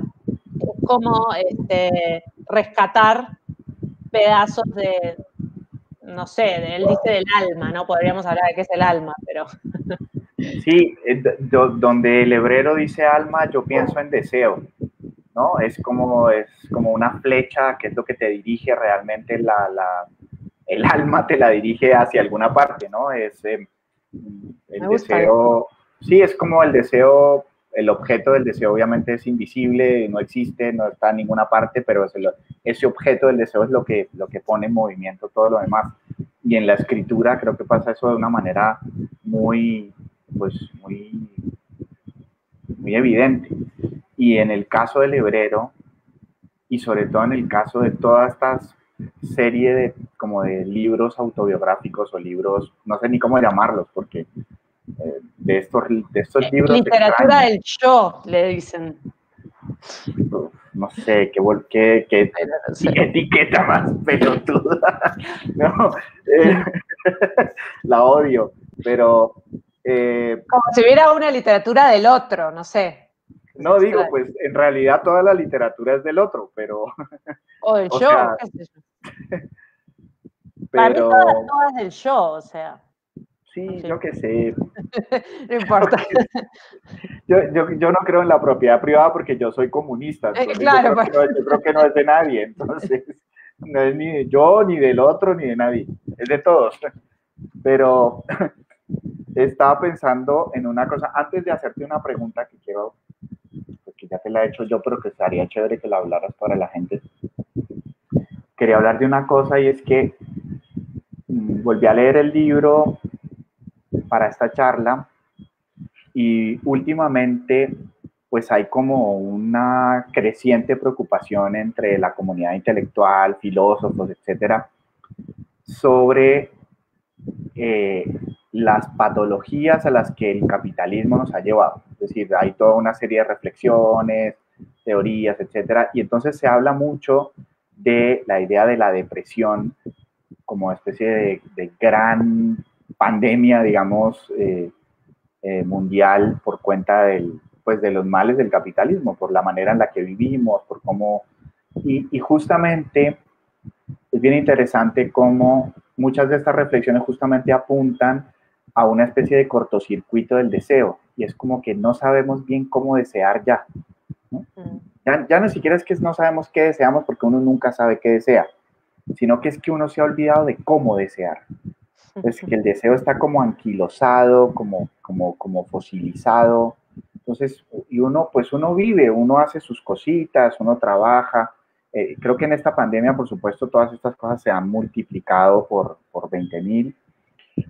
es como rescatar pedazos de, no sé, él dice del alma, ¿no? Podríamos hablar de qué es el alma, pero... Sí, donde el hebrero dice alma, yo pienso en deseo, ¿no? Es como una flecha, que es lo que te dirige realmente, el alma te la dirige hacia alguna parte, ¿no? Es el deseo, sí, es como el deseo, el objeto del deseo obviamente es invisible, no existe, no está en ninguna parte, pero ese objeto del deseo es lo que pone en movimiento todo lo demás. Y en la escritura creo que pasa eso de una manera muy evidente. Y en el caso del hebrero, y sobre todo en el caso de todas estas serie de como de libros autobiográficos o libros, no sé ni cómo llamarlos, porque de estos libros literatura extraños, del yo, le dicen. no sé, qué No sé. etiqueta más pelotuda. No, la odio, pero Como si hubiera una literatura del otro, no sé. no digo, pues en realidad toda la literatura es del otro, pero o del o yo, sea, qué sé yo. Para mí pero todas del yo, o sea. sí, Sí. yo qué sé. No importa. Yo no creo en la propiedad privada porque yo soy comunista, entonces Claro, yo creo que no es de nadie, entonces no es ni de yo, ni del otro, ni de nadie, es de todos. Pero estaba pensando en una cosa, antes de hacerte una pregunta que quiero, porque ya te la he hecho yo, pero que estaría chévere que la hablaras para la gente. Quería hablar de una cosa y es que volví a leer el libro para esta charla y últimamente pues hay como una creciente preocupación entre la comunidad intelectual, filósofos, etcétera, sobre las patologías a las que el capitalismo nos ha llevado. Es decir, hay toda una serie de reflexiones, teorías, etcétera, y entonces se habla mucho de la idea de la depresión como especie de gran pandemia, digamos, mundial por cuenta pues, de los males del capitalismo, por la manera en la que vivimos, por cómo... Y justamente es bien interesante cómo muchas de estas reflexiones justamente apuntan a una especie de cortocircuito del deseo, y es como que no sabemos bien cómo desear ya, ¿no? Ya no siquiera es que no sabemos qué deseamos porque uno nunca sabe qué desea, sino que es que uno se ha olvidado de cómo desear. Pues que el deseo está como anquilosado, como fosilizado. Entonces, y uno, pues uno vive, uno hace sus cositas, uno trabaja. Creo que en esta pandemia, por supuesto, todas estas cosas se han multiplicado por 20.000,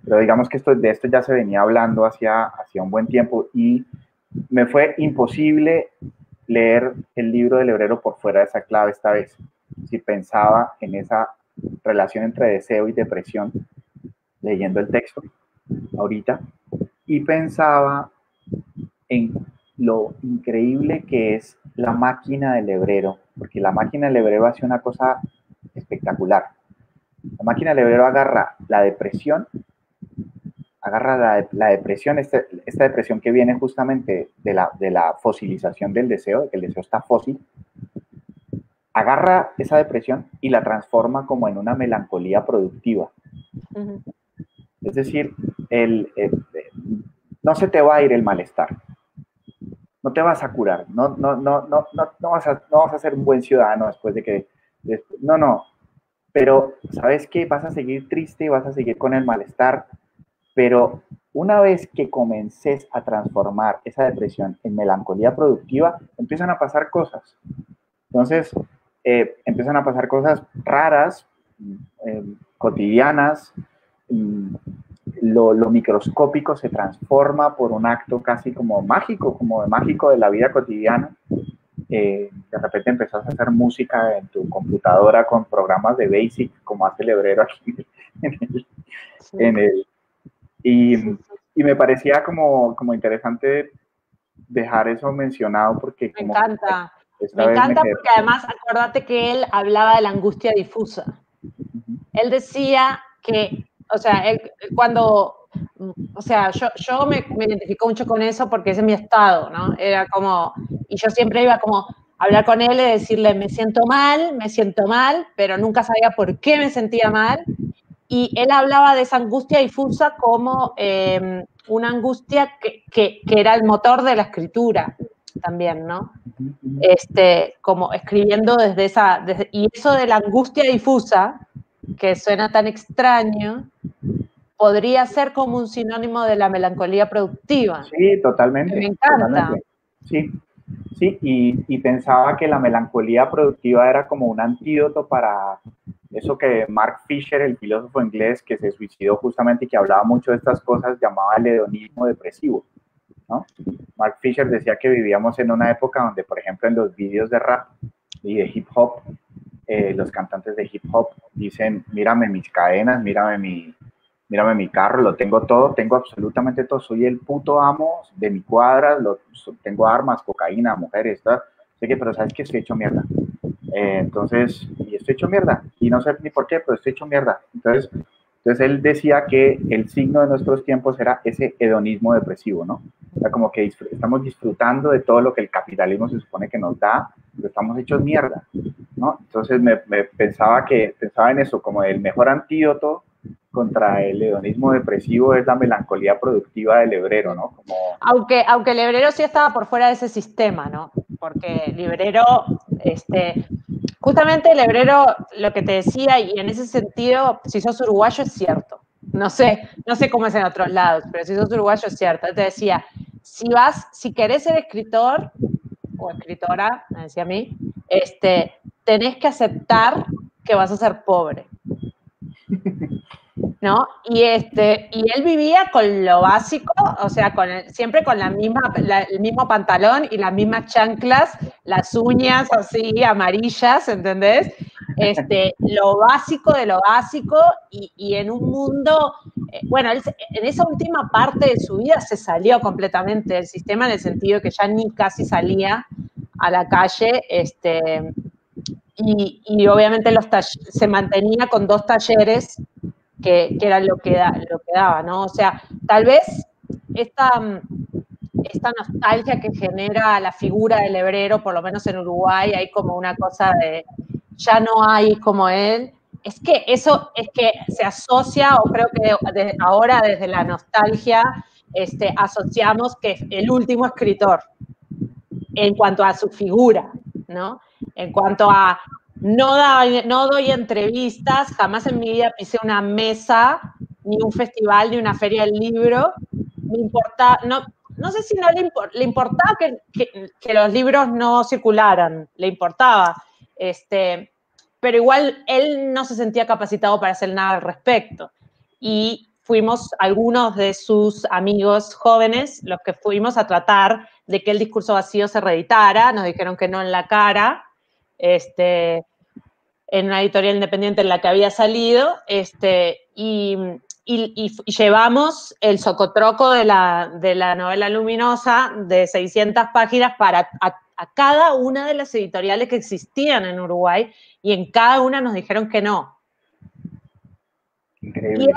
pero digamos que de esto ya se venía hablando hacía un buen tiempo y me fue imposible leer el libro del Hebrero por fuera de esa clave esta vez. Si pensaba en esa relación entre deseo y depresión, leyendo el texto ahorita, y pensaba en lo increíble que es la máquina del hebrero, porque la máquina del hebrero hace una cosa espectacular. La máquina del hebrero agarra la depresión, la depresión, esta depresión que viene justamente de la fosilización del deseo, de que el deseo está fósil, agarra esa depresión y la transforma como en una melancolía productiva. Es decir, no se te va a ir el malestar, no te vas a curar, no vas a ser un buen ciudadano después de que... No, pero ¿sabes qué? Vas a seguir triste, vas a seguir con el malestar, pero una vez que comences a transformar esa depresión en melancolía productiva, empiezan a pasar cosas. Entonces, empiezan a pasar cosas raras, cotidianas, lo microscópico se transforma por un acto casi como mágico, de la vida cotidiana. De repente empezás a hacer música en tu computadora con programas de Basic, como hace el hebrero aquí y me parecía como interesante dejar eso mencionado porque me encanta. Me encanta porque además acuérdate que él hablaba de la angustia difusa. Él decía que, o sea, yo me identifico mucho con eso porque ese es mi estado, ¿no? Era como, y yo siempre iba como a hablar con él y decirle, me siento mal, pero nunca sabía por qué me sentía mal. Y él hablaba de esa angustia difusa como una angustia que era el motor de la escritura también, ¿no? Como escribiendo y eso de la angustia difusa, que suena tan extraño, podría ser como un sinónimo de la melancolía productiva. Sí, totalmente. Me encanta. Totalmente. Sí, y pensaba que la melancolía productiva era como un antídoto para eso que Mark Fisher, el filósofo inglés que se suicidó justamente y que hablaba mucho de estas cosas, llamaba el hedonismo depresivo, ¿no? Mark Fisher decía que vivíamos en una época donde, por ejemplo, en los vídeos de rap, y de hip hop, los cantantes de hip hop dicen, mírame mis cadenas, mírame mi carro, lo tengo todo, tengo absolutamente todo, soy el puto amo de mi cuadra, tengo armas, cocaína, mujeres, ¿verdad? Sé que, pero sabes que estoy hecho mierda. Entonces, y estoy hecho mierda, y no sé ni por qué, pero estoy hecho mierda. Entonces él decía que el signo de nuestros tiempos era ese hedonismo depresivo, ¿no? O sea, como que estamos disfrutando de todo lo que el capitalismo se supone que nos da, pero estamos hechos mierda, ¿no? Entonces pensaba en eso, como el mejor antídoto contra el hedonismo depresivo es la melancolía productiva del hebrero, ¿no? Como... Aunque el hebrero sí estaba por fuera de ese sistema, ¿no? Porque el hebrero, justamente el hebrero, lo que te decía, y en ese sentido, si sos uruguayo es cierto. No sé cómo es en otros lados, pero si sos uruguayo es cierto. Él te decía, si querés ser escritor o escritora, me decía a mí, tenés que aceptar que vas a ser pobre, ¿no? Y él vivía con lo básico, o sea, siempre con el mismo pantalón y las mismas chanclas, las uñas así amarillas, ¿entendés? Lo básico de lo básico, y en un mundo, bueno, él, en esa última parte de su vida se salió completamente del sistema, en el sentido que ya ni casi salía a la calle, y obviamente se mantenía con 2 talleres que era lo que daba, ¿no? O sea, tal vez esta nostalgia que genera la figura del hebrero, por lo menos en Uruguay, hay como una cosa de ya no hay como él. Es que eso es que se asocia, o creo que ahora desde la nostalgia asociamos que es el último escritor en cuanto a su figura, ¿no? En cuanto a no doy entrevistas, jamás en mi vida pisé una mesa, ni un festival, ni una feria del libro. Me importa, no sé si no le importaba que los libros no circularan, le importaba, pero igual él no se sentía capacitado para hacer nada al respecto. Y fuimos algunos de sus amigos jóvenes los que fuimos a tratar de que el discurso vacío se reeditara. Nos dijeron que no en la cara, en una editorial independiente en la que había salido, y llevamos el socotroco de la novela luminosa de 600 páginas a cada una de las editoriales que existían en Uruguay, y en cada una nos dijeron que no. Increíble.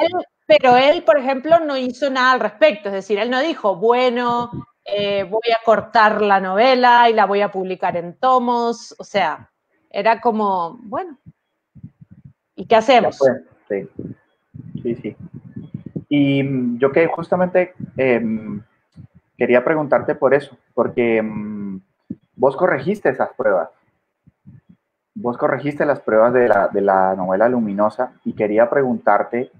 Pero él, por ejemplo, no hizo nada al respecto, es decir, él no dijo, bueno, voy a cortar la novela y la voy a publicar en tomos, o sea, era como, bueno, ¿y qué hacemos? Sí. Y yo que justamente quería preguntarte por eso, porque vos corregiste esas pruebas. Vos corregiste las pruebas de la novela luminosa, y quería preguntarte,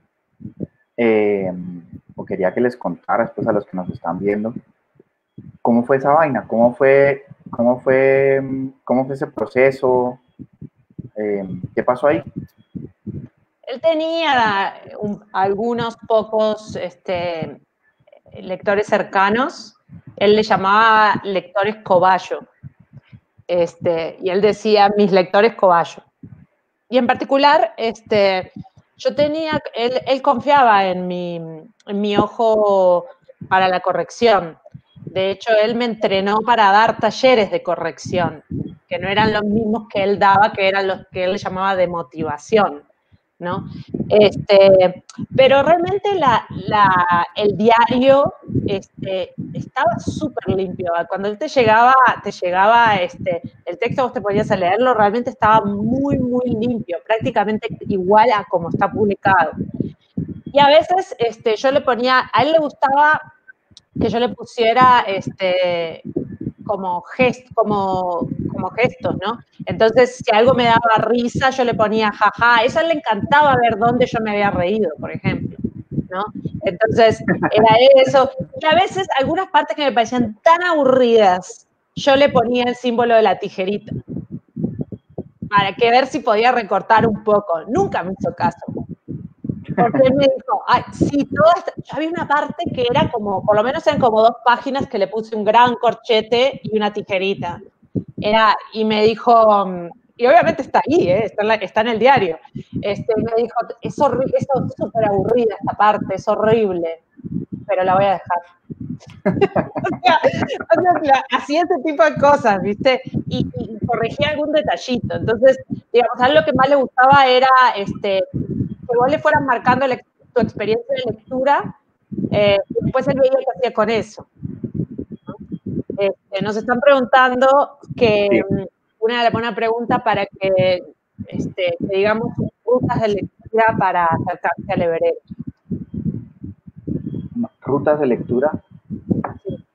o quería que les contaras pues, a los que nos están viendo, ¿cómo fue esa vaina? ¿Cómo fue ese proceso? ¿Qué pasó ahí? Él tenía algunos pocos lectores cercanos. Él le llamaba lectores cobayo. Y él decía, mis lectores cobayo. Y en particular, yo tenía, él confiaba en mi ojo para la corrección. De hecho, él me entrenó para dar talleres de corrección, que no eran los mismos que él daba, que eran los que él llamaba de motivación, ¿no? Pero realmente el diario estaba súper limpio. Cuando él te llegaba el texto, vos te podías leerlo, realmente estaba muy, muy limpio, prácticamente igual a como está publicado. Y a veces yo le ponía, a él le gustaba que yo le pusiera como gestos, ¿no? Entonces, si algo me daba risa, yo le ponía jaja. A ella le encantaba ver dónde yo me había reído, por ejemplo, ¿no? Entonces, era eso. Y a veces, algunas partes que me parecían tan aburridas, yo le ponía el símbolo de la tijerita, para que ver si podía recortar un poco. Nunca me hizo caso. Porque él me dijo, ay, sí, había una parte que era como, por lo menos eran como 2 páginas que le puse un gran corchete y una tijerita. y me dijo, y obviamente está ahí, está en el diario, me dijo, es súper aburrida esta parte, es horrible, pero la voy a dejar. o sea, hacía ese tipo de cosas, ¿viste? Y corregía algún detallito. Entonces, digamos, a él lo que más le gustaba era que vos le fueras marcando tu experiencia de lectura, y después él veía qué hacía con eso. Nos están preguntando que una pregunta para que digamos rutas de lectura para acercarse al Lebrero. ¿Rutas de lectura? Sí.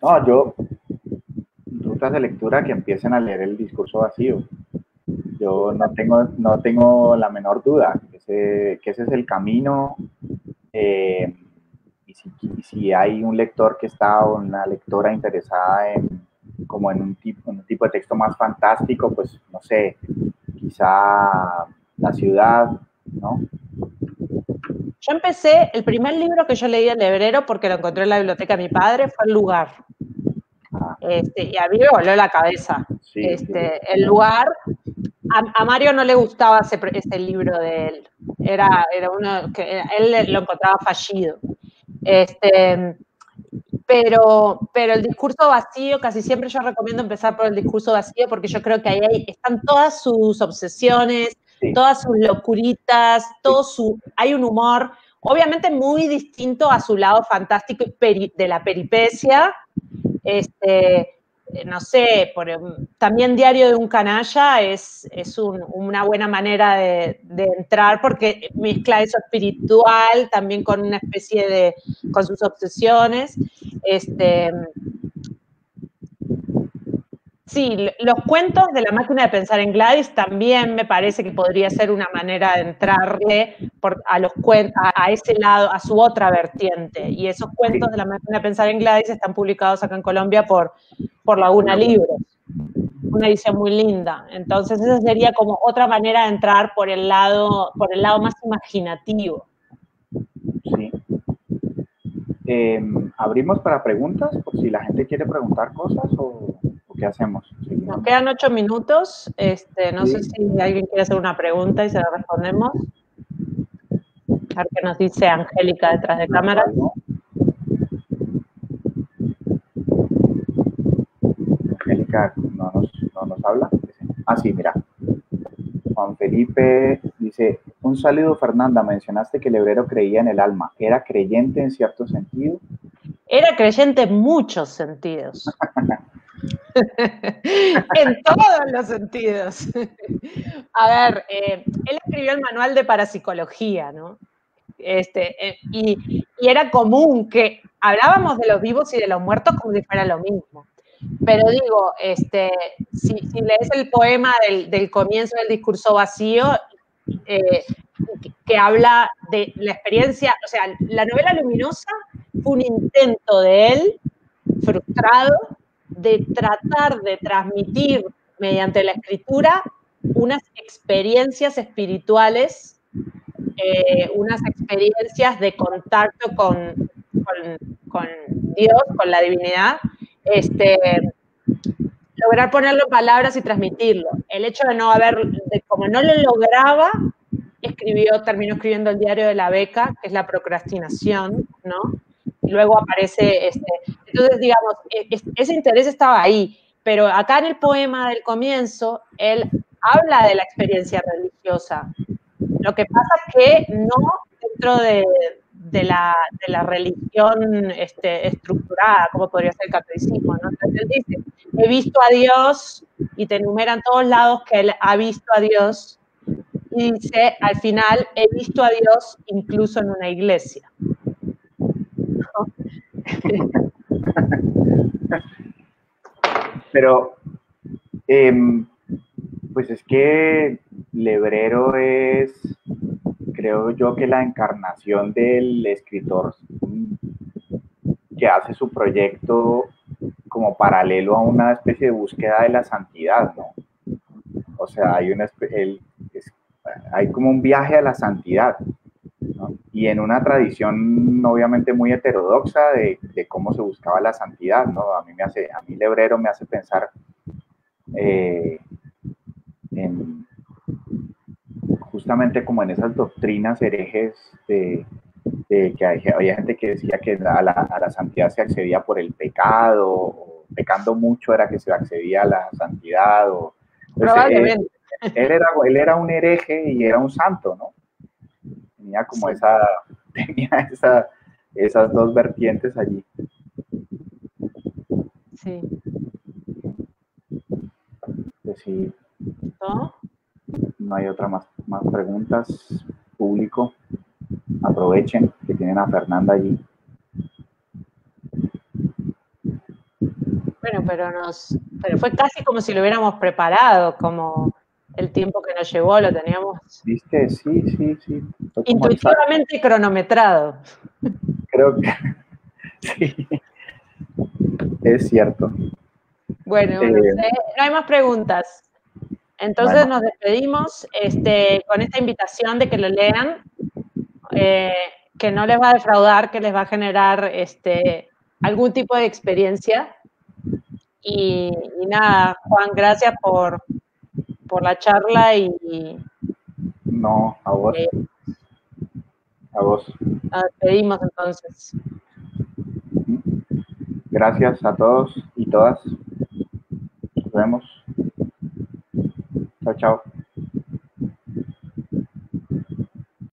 No, rutas de lectura que empiecen a leer el discurso vacío. Yo no tengo la menor duda que ese es el camino. Y si hay un lector que está o una lectora interesada en un tipo de texto más fantástico, pues no sé, quizá La ciudad, ¿no? Yo empecé, el primer libro que yo leí en Lebrero, porque lo encontré en la biblioteca de mi padre, fue El lugar. Y a mí me voló la cabeza. Sí, El lugar, a Mario no le gustaba ese libro de él. Era uno que él lo encontraba fallido. Pero el discurso vacío, casi siempre yo recomiendo empezar por el discurso vacío, porque yo creo que ahí están todas sus obsesiones, todas sus locuritas, hay un humor, obviamente muy distinto a su lado fantástico de la peripecia. No sé, también Diario de un canalla es una buena manera de entrar, porque mezcla eso espiritual también con una especie con sus obsesiones. Sí, los cuentos de La máquina de pensar en Gladys también me parece que podría ser una manera de entrarle a ese lado, a su otra vertiente. Y esos cuentos de La máquina de pensar en Gladys están publicados acá en Colombia por Laguna Libros. Una edición muy linda. Entonces esa sería como otra manera de entrar por el lado más imaginativo. Sí. ¿Abrimos para preguntas? Por si la gente quiere preguntar cosas o ¿qué hacemos? ¿Seguimos? Nos quedan 8 minutos. No sé si alguien quiere hacer una pregunta y se la respondemos. A ver qué nos dice Angélica detrás de cámara. Angélica no nos habla. Ah, sí, mira. Juan Felipe dice, un saludo Fernanda, mencionaste que Lebrero creía en el alma. ¿Era creyente en cierto sentido? Era creyente en muchos sentidos. En todos los sentidos. A ver, él escribió el manual de parapsicología, ¿no? Y era común que hablábamos de los vivos y de los muertos como si fuera lo mismo. Pero digo, si lees el poema del comienzo del discurso vacío, que habla de la experiencia, o sea, la novela luminosa fue un intento de él, frustrado, de tratar de transmitir mediante la escritura unas experiencias espirituales, unas experiencias de contacto con Dios, con la divinidad, lograr ponerlo en palabras y transmitirlo. El hecho de como no lo lograba, terminó escribiendo el diario de la beca, que es la procrastinación, ¿no? Y luego aparece, entonces, digamos, ese interés estaba ahí, pero acá en el poema del comienzo, él habla de la experiencia religiosa. Lo que pasa es que no dentro de la religión estructurada, como podría ser el catolicismo, ¿no? Entonces él dice, he visto a Dios, y te enumera en todos lados que él ha visto a Dios, y dice, al final, he visto a Dios incluso en una iglesia. ¿No? Pero, pues es que Lebrero es, creo yo, que la encarnación del escritor que hace su proyecto como paralelo a una especie de búsqueda de la santidad, ¿no? O sea, hay como un viaje a la santidad, ¿no? y en una tradición obviamente muy heterodoxa de cómo se buscaba la santidad, ¿no? A mí Lebrero me hace pensar justamente como en esas doctrinas herejes que había gente que decía que a la santidad se accedía por el pecado, o pecando mucho era que se accedía a la santidad, probablemente. Él era un hereje y era un santo, ¿no? Tenía como Sí. esas dos vertientes allí. Sí. Pues sí. ¿No? No hay más preguntas. Público, aprovechen que tienen a Fernanda allí. Bueno, pero fue casi como si lo hubiéramos preparado, como el tiempo que nos llevó lo teníamos. ¿Viste? Sí. Fue como intuitivamente cronometrado. Creo que sí, es cierto. Bueno, no hay más preguntas. Entonces Bueno. nos despedimos con esta invitación de que lo lean, que no les va a defraudar, que les va a generar algún tipo de experiencia. Y nada, Juan, gracias por la charla No, a vos. A vos. Nos despedimos entonces. Gracias a todos y todas. Nos vemos. Chao, chao.